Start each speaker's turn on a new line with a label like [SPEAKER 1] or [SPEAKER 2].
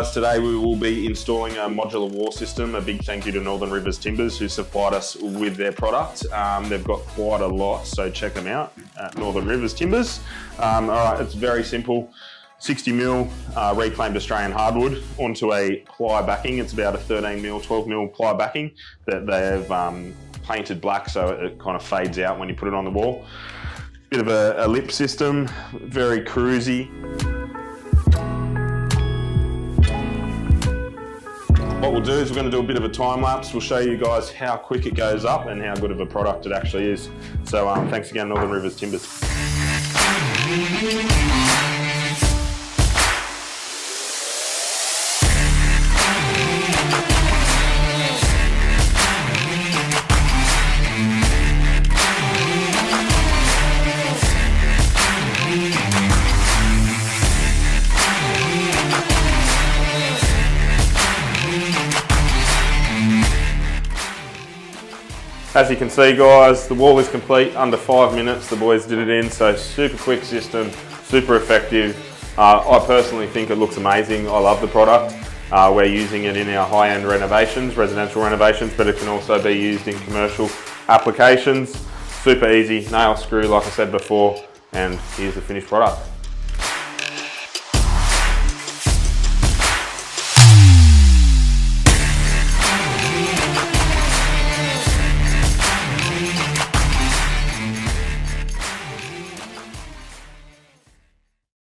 [SPEAKER 1] guys, today we will be installing a modular wall system. A big thank you to Northern Rivers Timbers who supplied us with their product. They've got quite a lot, so check them out at Northern Rivers Timbers. All right, it's very simple. 60mm reclaimed Australian hardwood onto a ply backing. It's about a 13mm, 12mm ply backing that they've painted black so it kind of fades out when you put it on the wall. Bit of a lip system, very cruisy. What we'll do is we're going to do a bit of a time lapse. We'll show you guys how quick it goes up and how good of a product it actually is. So thanks again, Northern Rivers Timbers. As you can see guys, the wall is complete under 5 minutes. The boys did it in, so super quick system, super effective. I personally think it looks amazing. I love the product. We're using it in our high-end renovations, residential renovations, but it can also be used in commercial applications. Super easy, nail screw like I said before, and here's the finished product.